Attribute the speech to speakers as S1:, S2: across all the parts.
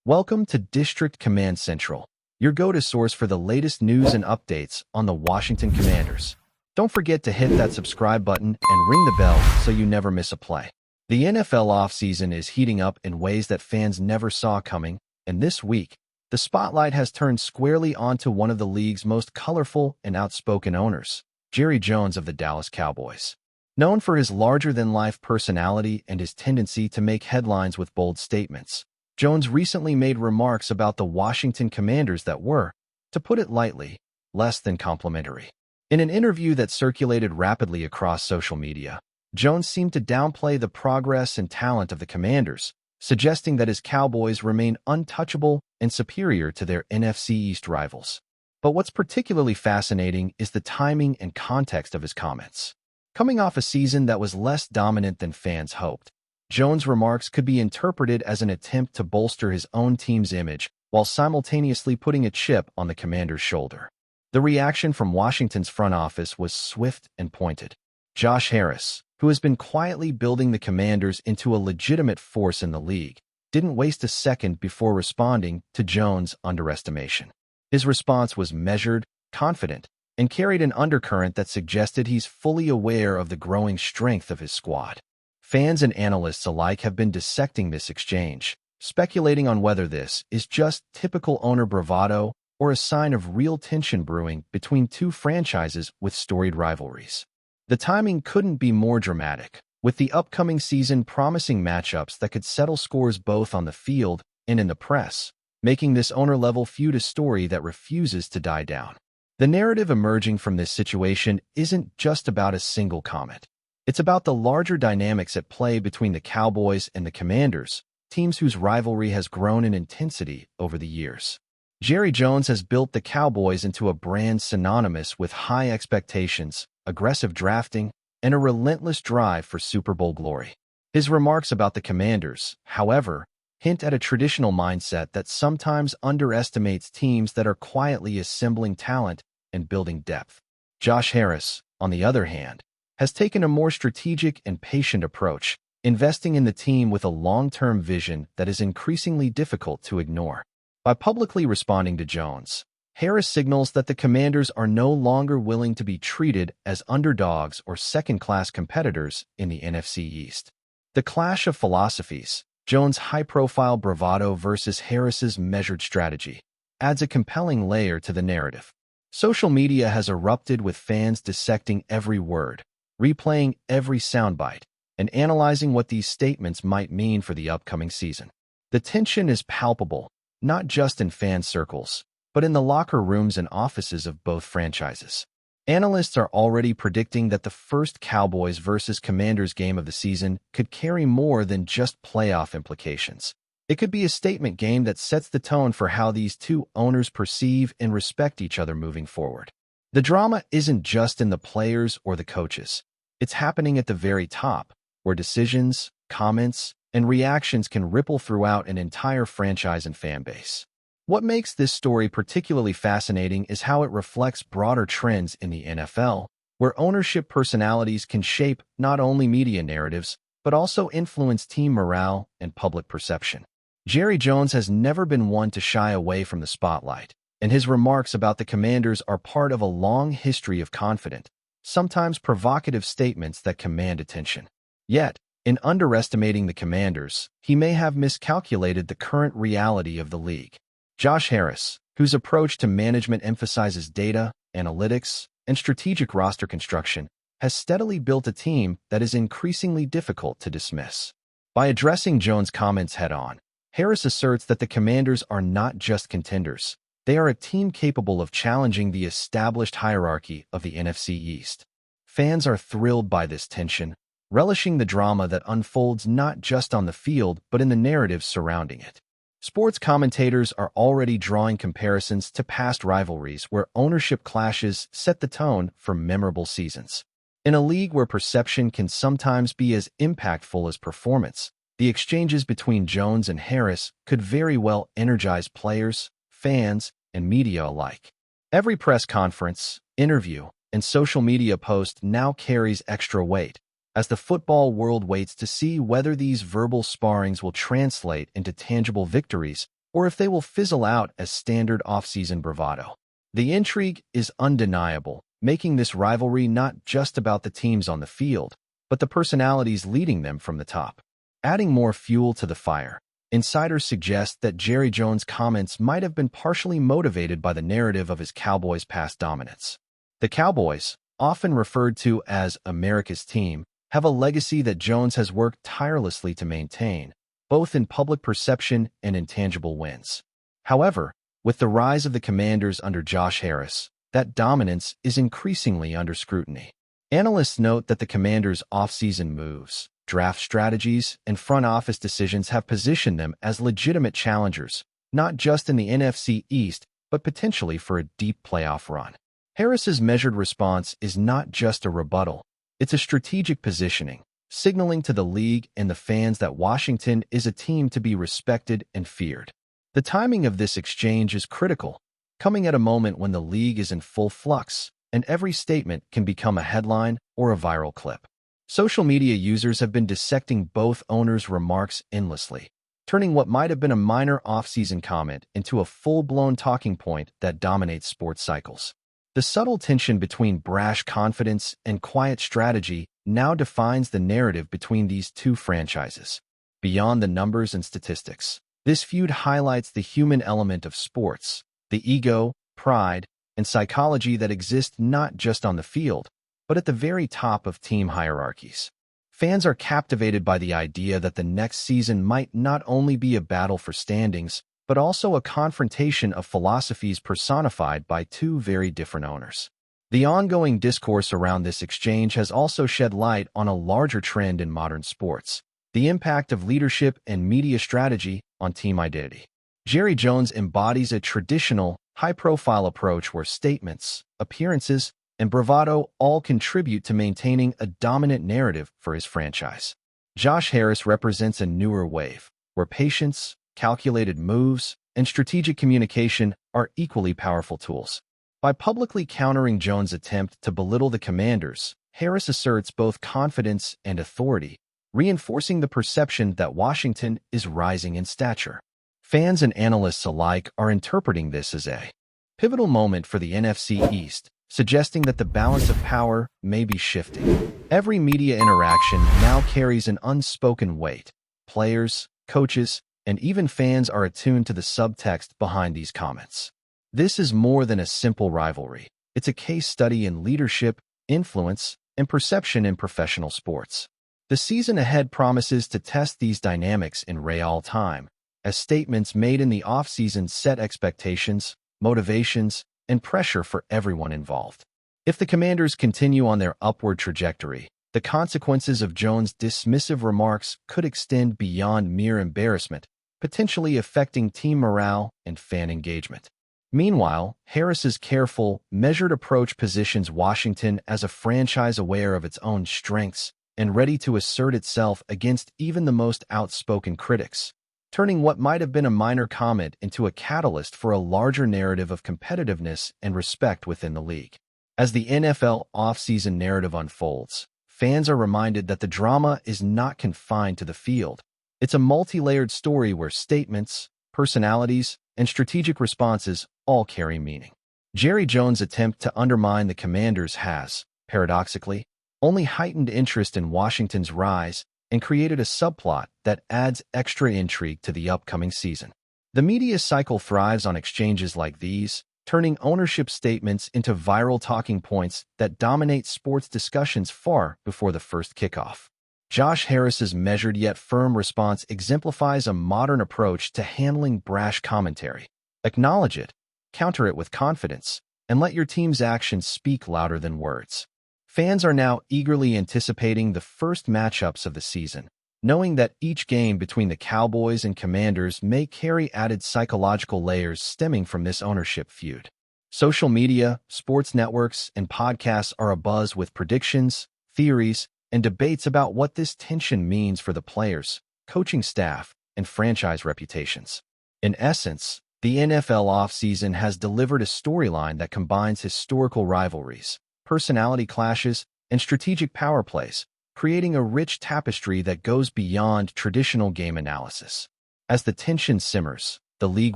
S1: Welcome to District Command Central, your go-to source for the latest news and updates on the Washington Commanders. Don't forget to hit that subscribe button and ring the bell so you never miss a play. The NFL offseason is heating up in ways that fans never saw coming, and this week, the spotlight has turned squarely onto one of the league's most colorful and outspoken owners, Jerry Jones of the Dallas Cowboys. Known for his larger-than-life personality and his tendency to make headlines with bold statements, Jones recently made remarks about the Washington Commanders that were, to put it lightly, less than complimentary. In an interview that circulated rapidly across social media, Jones seemed to downplay the progress and talent of the Commanders, suggesting that his Cowboys remain untouchable and superior to their NFC East rivals. But what's particularly fascinating is the timing and context of his comments. Coming off a season that was less dominant than fans hoped, Jones' remarks could be interpreted as an attempt to bolster his own team's image while simultaneously putting a chip on the Commanders' shoulder. The reaction from Washington's front office was swift and pointed. Josh Harris, who has been quietly building the Commanders into a legitimate force in the league, didn't waste a second before responding to Jones' underestimation. His response was measured, confident, and carried an undercurrent that suggested he's fully aware of the growing strength of his squad. Fans and analysts alike have been dissecting this exchange, speculating on whether this is just typical owner bravado or a sign of real tension brewing between two franchises with storied rivalries. The timing couldn't be more dramatic, with the upcoming season promising matchups that could settle scores both on the field and in the press, making this owner-level feud a story that refuses to die down. The narrative emerging from this situation isn't just about a single comment. It's about the larger dynamics at play between the Cowboys and the Commanders, teams whose rivalry has grown in intensity over the years. Jerry Jones has built the Cowboys into a brand synonymous with high expectations, aggressive drafting, and a relentless drive for Super Bowl glory. His remarks about the Commanders, however, hint at a traditional mindset that sometimes underestimates teams that are quietly assembling talent and building depth. Josh Harris, on the other hand, has taken a more strategic and patient approach, investing in the team with a long-term vision that is increasingly difficult to ignore. By publicly responding to Jones, Harris signals that the Commanders are no longer willing to be treated as underdogs or second-class competitors in the NFC East. The clash of philosophies, Jones' high-profile bravado versus Harris's measured strategy, adds a compelling layer to the narrative. Social media has erupted with fans dissecting every word, replaying every soundbite, and analyzing what these statements might mean for the upcoming season. The tension is palpable, not just in fan circles, but in the locker rooms and offices of both franchises. Analysts are already predicting that the first Cowboys versus Commanders game of the season could carry more than just playoff implications. It could be a statement game that sets the tone for how these two owners perceive and respect each other moving forward. The drama isn't just in the players or the coaches. It's happening at the very top, where decisions, comments, and reactions can ripple throughout an entire franchise and fan base. What makes this story particularly fascinating is how it reflects broader trends in the NFL, where ownership personalities can shape not only media narratives, but also influence team morale and public perception. Jerry Jones has never been one to shy away from the spotlight, and his remarks about the Commanders are part of a long history of confident, sometimes provocative statements that command attention. Yet, in underestimating the Commanders, he may have miscalculated the current reality of the league. Josh Harris, whose approach to management emphasizes data, analytics, and strategic roster construction, has steadily built a team that is increasingly difficult to dismiss. By addressing Jones' comments head-on, Harris asserts that the Commanders are not just contenders. They are a team capable of challenging the established hierarchy of the NFC East. Fans are thrilled by this tension, relishing the drama that unfolds not just on the field but in the narratives surrounding it. Sports commentators are already drawing comparisons to past rivalries where ownership clashes set the tone for memorable seasons. In a league where perception can sometimes be as impactful as performance, the exchanges between Jones and Harris could very well energize players, fans, and media alike. Every press conference, interview, and social media post now carries extra weight, as the football world waits to see whether these verbal sparrings will translate into tangible victories or if they will fizzle out as standard off-season bravado. The intrigue is undeniable, making this rivalry not just about the teams on the field, but the personalities leading them from the top. Adding more fuel to the fire, insiders suggest that Jerry Jones' comments might have been partially motivated by the narrative of his Cowboys' past dominance. The Cowboys, often referred to as America's team, have a legacy that Jones has worked tirelessly to maintain, both in public perception and in tangible wins. However, with the rise of the Commanders under Josh Harris, that dominance is increasingly under scrutiny. Analysts note that the Commanders' off-season moves, draft strategies, and front office decisions have positioned them as legitimate challengers, not just in the NFC East, but potentially for a deep playoff run. Harris's measured response is not just a rebuttal, it's a strategic positioning, signaling to the league and the fans that Washington is a team to be respected and feared. The timing of this exchange is critical, coming at a moment when the league is in full flux, and every statement can become a headline or a viral clip. Social media users have been dissecting both owners' remarks endlessly, turning what might have been a minor off-season comment into a full-blown talking point that dominates sports cycles. The subtle tension between brash confidence and quiet strategy now defines the narrative between these two franchises. Beyond the numbers and statistics, this feud highlights the human element of sports, the ego, pride, and psychology that exist not just on the field, but at the very top of team hierarchies. Fans are captivated by the idea that the next season might not only be a battle for standings, but also a confrontation of philosophies personified by two very different owners. The ongoing discourse around this exchange has also shed light on a larger trend in modern sports: the impact of leadership and media strategy on team identity. Jerry Jones embodies a traditional, high-profile approach where statements, appearances, and bravado all contribute to maintaining a dominant narrative for his franchise. Josh Harris represents a newer wave, where patience, calculated moves, and strategic communication are equally powerful tools. By publicly countering Jones' attempt to belittle the Commanders, Harris asserts both confidence and authority, reinforcing the perception that Washington is rising in stature. Fans and analysts alike are interpreting this as a pivotal moment for the NFC East, suggesting that the balance of power may be shifting. Every media interaction now carries an unspoken weight. Players, coaches, and even fans are attuned to the subtext behind these comments. This is more than a simple rivalry. It's a case study in leadership, influence, and perception in professional sports. The season ahead promises to test these dynamics in real time, as statements made in the offseason set expectations, motivations, and pressure for everyone involved. If the Commanders continue on their upward trajectory, the consequences of Jones' dismissive remarks could extend beyond mere embarrassment, potentially affecting team morale and fan engagement. Meanwhile, Harris's careful, measured approach positions Washington as a franchise aware of its own strengths and ready to assert itself against even the most outspoken critics, turning what might have been a minor comment into a catalyst for a larger narrative of competitiveness and respect within the league. As the NFL offseason narrative unfolds, fans are reminded that the drama is not confined to the field. It's a multi-layered story where statements, personalities, and strategic responses all carry meaning. Jerry Jones' attempt to undermine the Commanders has, paradoxically, only heightened interest in Washington's rise and created a subplot that adds extra intrigue to the upcoming season. The media cycle thrives on exchanges like these, turning ownership statements into viral talking points that dominate sports discussions far before the first kickoff. Josh Harris's measured yet firm response exemplifies a modern approach to handling brash commentary. Acknowledge it, counter it with confidence, and let your team's actions speak louder than words. Fans are now eagerly anticipating the first matchups of the season, knowing that each game between the Cowboys and Commanders may carry added psychological layers stemming from this ownership feud. Social media, sports networks, and podcasts are abuzz with predictions, theories, and debates about what this tension means for the players, coaching staff, and franchise reputations. In essence, the NFL offseason has delivered a storyline that combines historical rivalries, personality clashes, and strategic power plays, creating a rich tapestry that goes beyond traditional game analysis. As the tension simmers, the league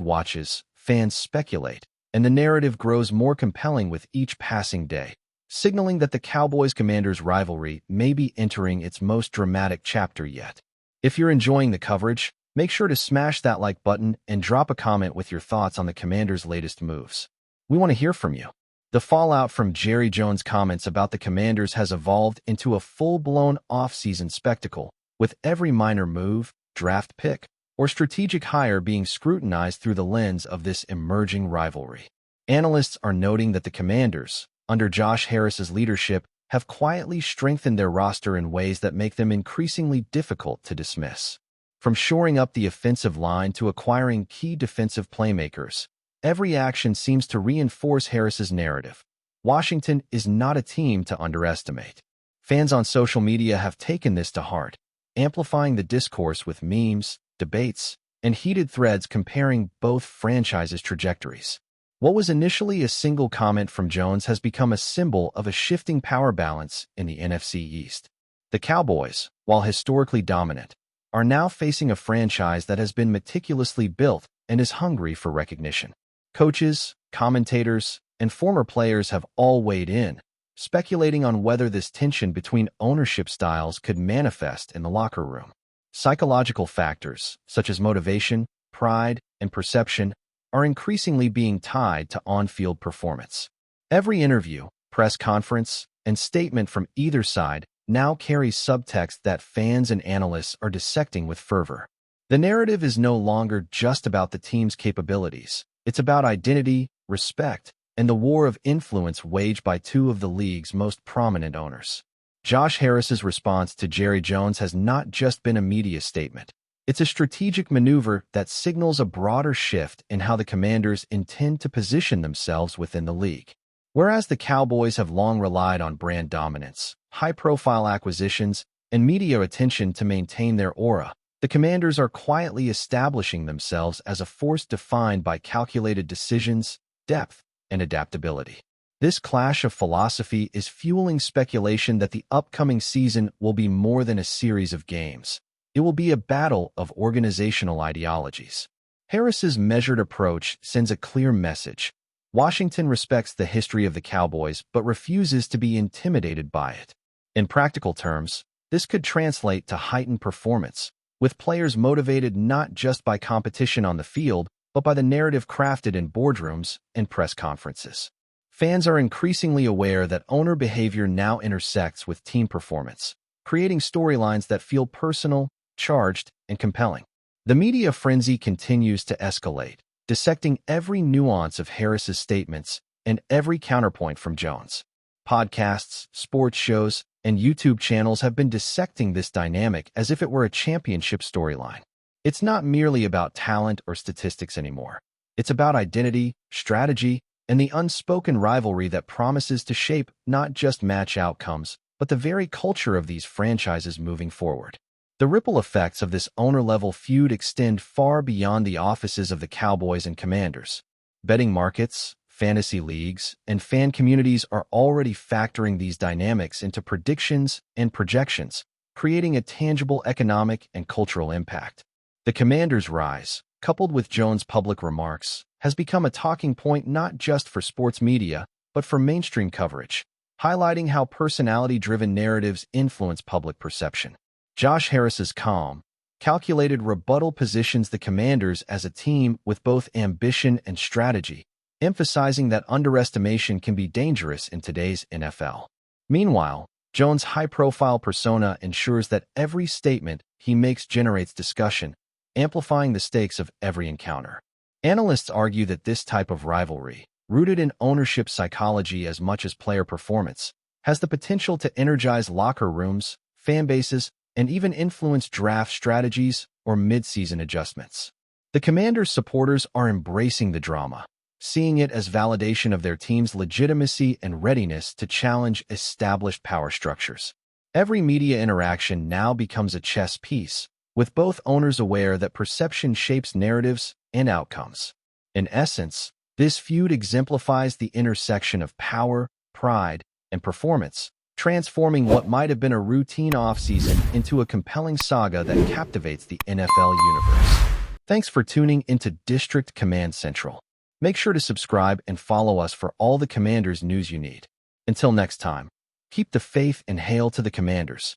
S1: watches, fans speculate, and the narrative grows more compelling with each passing day, signaling that the Cowboys-Commanders rivalry may be entering its most dramatic chapter yet. If you're enjoying the coverage, make sure to smash that like button and drop a comment with your thoughts on the Commanders' latest moves. We want to hear from you. The fallout from Jerry Jones' comments about the Commanders has evolved into a full-blown off-season spectacle, with every minor move, draft pick, or strategic hire being scrutinized through the lens of this emerging rivalry. Analysts are noting that the Commanders, under Josh Harris's leadership, have quietly strengthened their roster in ways that make them increasingly difficult to dismiss. From shoring up the offensive line to acquiring key defensive playmakers, every action seems to reinforce Harris's narrative. Washington is not a team to underestimate. Fans on social media have taken this to heart, amplifying the discourse with memes, debates, and heated threads comparing both franchises' trajectories. What was initially a single comment from Jones has become a symbol of a shifting power balance in the NFC East. The Cowboys, while historically dominant, are now facing a franchise that has been meticulously built and is hungry for recognition. Coaches, commentators, and former players have all weighed in, speculating on whether this tension between ownership styles could manifest in the locker room. Psychological factors, such as motivation, pride, and perception, are increasingly being tied to on-field performance. Every interview, press conference, and statement from either side now carries subtext that fans and analysts are dissecting with fervor. The narrative is no longer just about the team's capabilities. It's about identity, respect, and the war of influence waged by two of the league's most prominent owners. Josh Harris's response to Jerry Jones has not just been a media statement. It's a strategic maneuver that signals a broader shift in how the Commanders intend to position themselves within the league. Whereas the Cowboys have long relied on brand dominance, high-profile acquisitions, and media attention to maintain their aura, the Commanders are quietly establishing themselves as a force defined by calculated decisions, depth, and adaptability. This clash of philosophy is fueling speculation that the upcoming season will be more than a series of games. It will be a battle of organizational ideologies. Harris's measured approach sends a clear message. Washington respects the history of the Cowboys but refuses to be intimidated by it. In practical terms, this could translate to heightened performance, with players motivated not just by competition on the field, but by the narrative crafted in boardrooms and press conferences. Fans are increasingly aware that owner behavior now intersects with team performance, creating storylines that feel personal, charged, and compelling. The media frenzy continues to escalate, dissecting every nuance of Harris's statements and every counterpoint from Jones. Podcasts, sports shows, and YouTube channels have been dissecting this dynamic as if it were a championship storyline. It's not merely about talent or statistics anymore. It's about identity, strategy, and the unspoken rivalry that promises to shape not just match outcomes, but the very culture of these franchises moving forward. The ripple effects of this owner-level feud extend far beyond the offices of the Cowboys and Commanders. Betting markets, fantasy leagues, and fan communities are already factoring these dynamics into predictions and projections, creating a tangible economic and cultural impact. The Commanders' rise, coupled with Jones' public remarks, has become a talking point not just for sports media, but for mainstream coverage, highlighting how personality-driven narratives influence public perception. Josh Harris's calm, calculated rebuttal positions the Commanders as a team with both ambition and strategy, emphasizing that underestimation can be dangerous in today's NFL. Meanwhile, Jones' high-profile persona ensures that every statement he makes generates discussion, amplifying the stakes of every encounter. Analysts argue that this type of rivalry, rooted in ownership psychology as much as player performance, has the potential to energize locker rooms, fan bases, and even influence draft strategies or mid-season adjustments. The Commanders' supporters are embracing the drama, seeing it as validation of their team's legitimacy and readiness to challenge established power structures. Every media interaction now becomes a chess piece, with both owners aware that perception shapes narratives and outcomes. In essence, this feud exemplifies the intersection of power, pride, and performance, transforming what might have been a routine offseason into a compelling saga that captivates the NFL universe. Thanks for tuning into District Command Central. Make sure to subscribe and follow us for all the Commanders news you need. Until next time, keep the faith and hail to the Commanders.